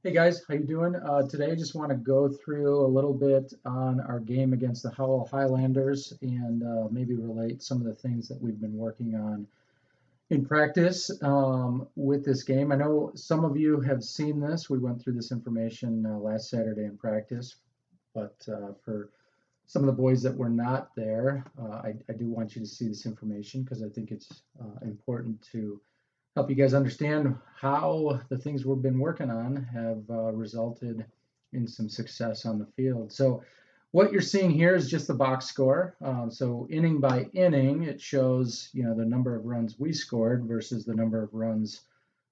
Hey guys, how you doing? Today I just want to go through a little bit on our game against the Howell Highlanders and maybe relate some of the things that we've been working on in practice with this game. I know some of you have seen this. We went through this information last Saturday in practice, but for some of the boys that were not there, I do want you to see this information because I think it's important to help you guys understand how the things we've been working on have resulted in some success on the field. So what you're seeing here is just the box score. So inning by inning, it shows the number of runs we scored versus the number of runs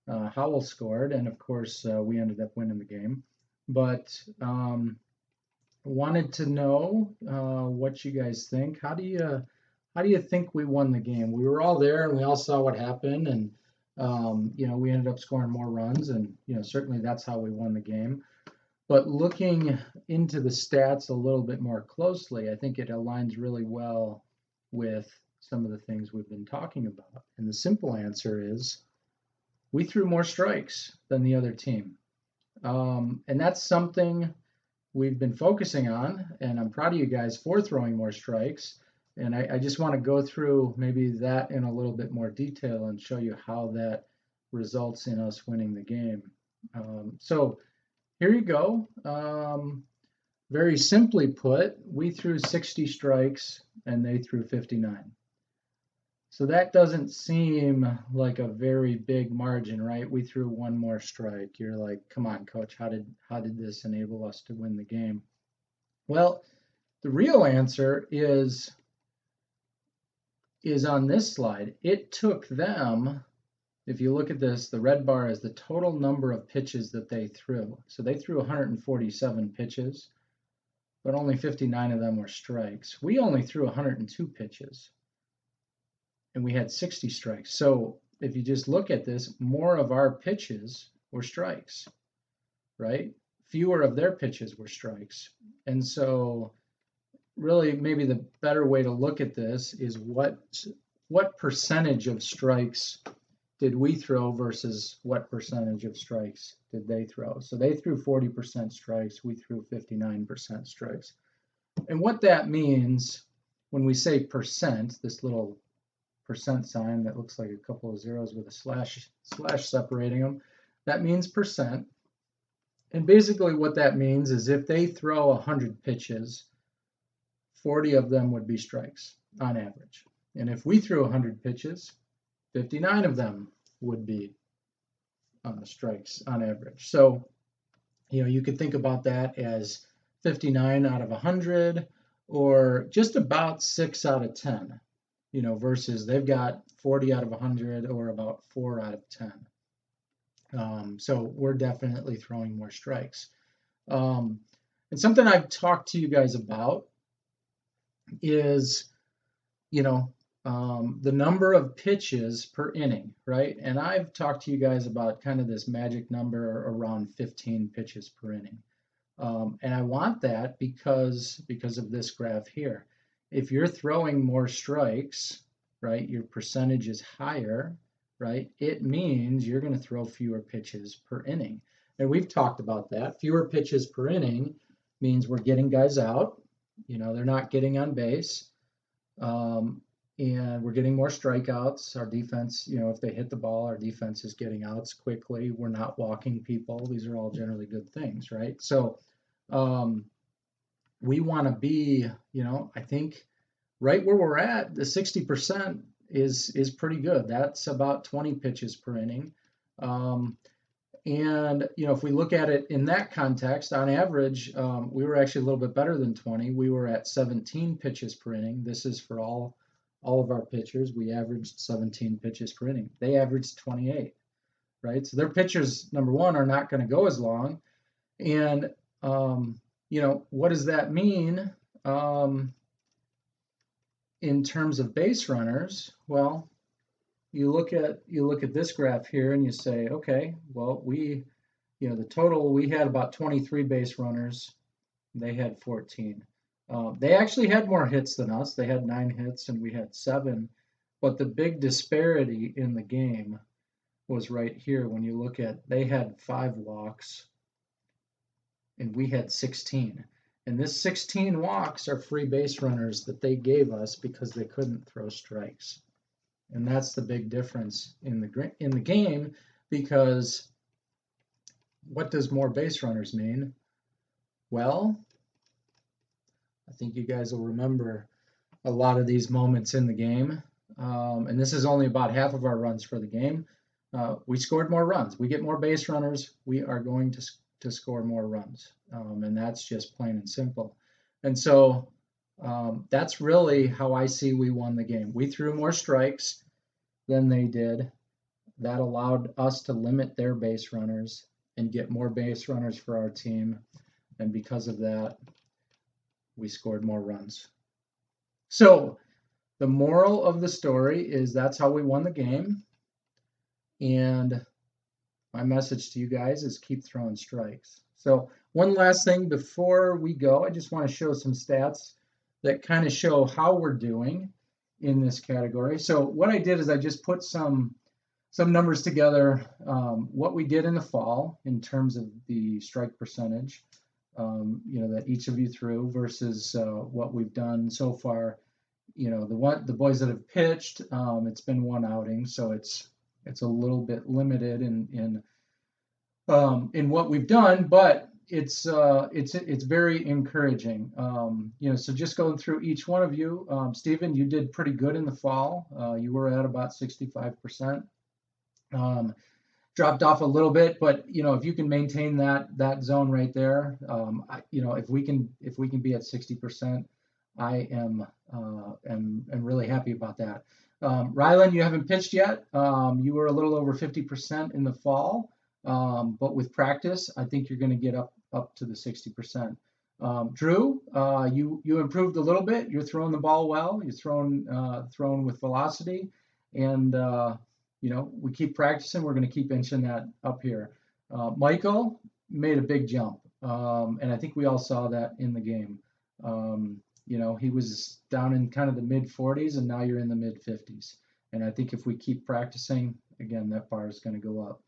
Howell scored, and of course we ended up winning the game. But wanted to know what you guys think. How do you think we won the game? We were all there and we all saw what happened, and we ended up scoring more runs, and certainly that's how we won the game. But looking into the stats a little bit more closely, I think it aligns really well with some of the things we've been talking about. And the simple answer is we threw more strikes than the other team. And that's something we've been focusing on, and I'm proud of you guys for throwing more strikes. And I just want to go through maybe that in a little bit more detail and show you how that results in us winning the game. So here you go. Very simply put, we threw 60 strikes and they threw 59. So that doesn't seem like a very big margin, right? We threw one more strike. You're like, come on, coach, how did this enable us to win the game? Well, the real answer is on this slide. It took them, if you look at this, the red bar is the total number of pitches that they threw. So they threw 147 pitches, but only 59 of them were strikes. We only threw 102 pitches, and we had 60 strikes. So if you just look at this, more of our pitches were strikes, right? Fewer of their pitches were strikes. And so really maybe the better way to look at this is what percentage of strikes did we throw versus what percentage of strikes did they throw? So they threw 40% strikes, we threw 59% strikes. And what that means when we say percent, this little percent sign that looks like a couple of zeros with a slash separating them, that means percent. And basically what that means is if they throw 100 pitches, 40 of them would be strikes on average. And if we threw 100 pitches, 59 of them would be strikes on average. So, you could think about that as 59 out of 100 or just about 6 out of 10, versus they've got 40 out of 100 or about 4 out of 10. So we're definitely throwing more strikes. And something I've talked to you guys about is, the number of pitches per inning, right? And I've talked to you guys about kind of this magic number around 15 pitches per inning. And I want that because of this graph here. If you're throwing more strikes, right, your percentage is higher, right? It means you're going to throw fewer pitches per inning. And we've talked about that. Fewer pitches per inning means we're getting guys out. They're not getting on base. And we're getting more strikeouts. Our defense, if they hit the ball, our defense is getting outs quickly. We're not walking people. These are all generally good things, right? So we want to be, I think right where we're at, the 60% is pretty good. That's about 20 pitches per inning. And if we look at it in that context, on average, we were actually a little bit better than 20. We were at 17 pitches per inning. This is for all of our pitchers. We averaged 17 pitches per inning. They averaged 28, right? So their pitchers, number one, are not going to go as long. And what does that mean in terms of base runners? Well, you look at this graph here and you say, okay, well, the total, we had about 23 base runners. They had 14. They actually had more hits than us. They had 9 hits and we had 7. But the big disparity in the game was right here when you look at, they had 5 walks and we had 16. And this 16 walks are free base runners that they gave us because they couldn't throw strikes. And that's the big difference in the game, because what does more base runners mean? Well, I think you guys will remember a lot of these moments in the game. And this is only about half of our runs for the game. We scored more runs. We get more base runners, we are going to score more runs. And that's just plain and simple. And so that's really how I see we won the game. We threw more strikes than they did. That allowed us to limit their base runners and get more base runners for our team. And because of that, we scored more runs. So the moral of the story is that's how we won the game. And my message to you guys is keep throwing strikes. So one last thing before we go, I just want to show some stats that kind of show how we're doing in this category. So what I did is I just put some numbers together, what we did in the fall in terms of the strike percentage, that each of you threw versus what we've done so far. The boys that have pitched, it's been one outing, so it's a little bit limited in what we've done, but it's very encouraging. So just going through each one of you, Stephen, you did pretty good in the fall. You were at about 65%. Dropped off a little bit, but if you can maintain that zone right there, if we can be at 60%, I am really happy about that. Rylan, you haven't pitched yet. You were a little over 50% in the fall, but with practice, I think you're going to get up to the 60%. Drew, you improved a little bit. You're throwing the ball well. You're throwing with velocity, and we keep practicing. We're going to keep inching that up here. Michael made a big jump, and I think we all saw that in the game. He was down in kind of the mid 40s, and now you're in the mid 50s. And I think if we keep practicing, again, that bar is going to go up.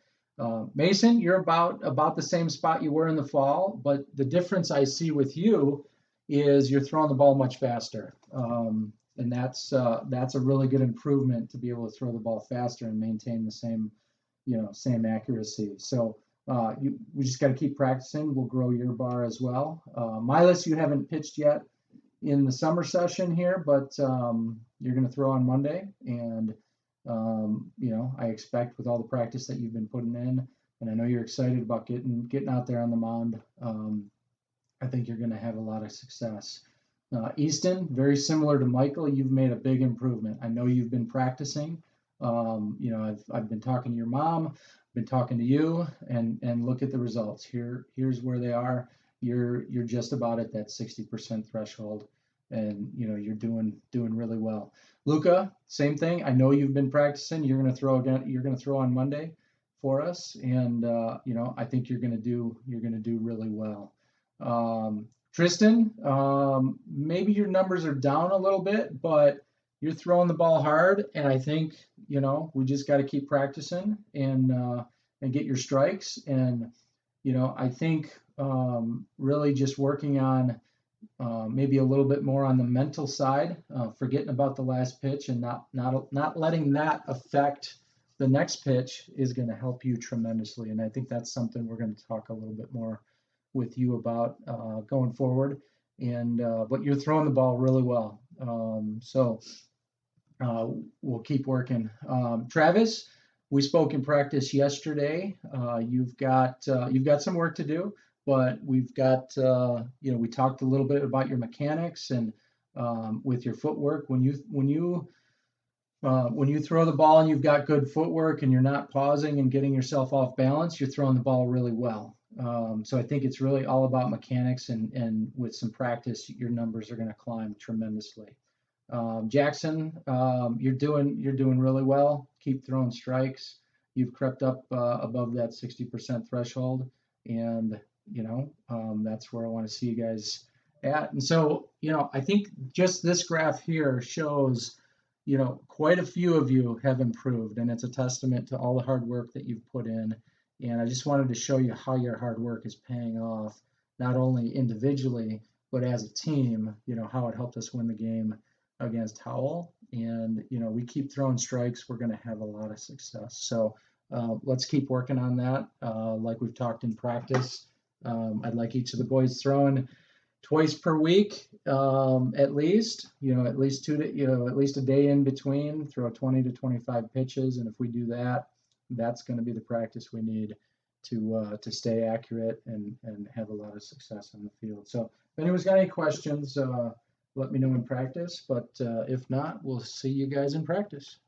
Mason, you're about the same spot you were in the fall, but the difference I see with you is you're throwing the ball much faster. And that's a really good improvement to be able to throw the ball faster and maintain the same accuracy. So we just got to keep practicing. We'll grow your bar as well. Milas, you haven't pitched yet in the summer session here, but you're going to throw on Monday, and I expect with all the practice that you've been putting in, and I know you're excited about getting out there on the mound. I think you're going to have a lot of success. Easton, very similar to Michael, you've made a big improvement. I know you've been practicing. I've been talking to your mom, been talking to you, and look at the results. Here's where they are. You're just about at that 60% threshold, and you're doing really well. Luca, same thing. I know you've been practicing. You're going to throw again. You're going to throw on Monday for us, and I think you're going to do really well. Tristan, maybe your numbers are down a little bit, but you're throwing the ball hard, and I think we just got to keep practicing and get your strikes. And I think really just working on maybe a little bit more on the mental side, forgetting about the last pitch and not letting that affect the next pitch is going to help you tremendously. And I think that's something we're going to talk a little bit more with you about going forward. And but you're throwing the ball really well, so we'll keep working. Travis, we spoke in practice yesterday. You've got some work to do, but we've got we talked a little bit about your mechanics and with your footwork. When you throw the ball and you've got good footwork and you're not pausing and getting yourself off balance, you're throwing the ball really well. So I think it's really all about mechanics, and with some practice, your numbers are going to climb tremendously. Jackson, you're doing really well. Keep throwing strikes. You've crept up above that 60% threshold, and that's where I want to see you guys at. And so I think just this graph here shows quite a few of you have improved, and it's a testament to all the hard work that you've put in. And I just wanted to show you how your hard work is paying off not only individually, but as a team, how it helped us win the game against Howell. And, we keep throwing strikes, we're going to have a lot of success. So let's keep working on that. Like we've talked in practice, I'd like each of the boys throwing twice per week, at least, at least at least a day in between, throw 20 to 25 pitches. And if we do that, that's going to be the practice we need to stay accurate and have a lot of success on the field. So if anyone's got any questions, let me know in practice. But if not, we'll see you guys in practice.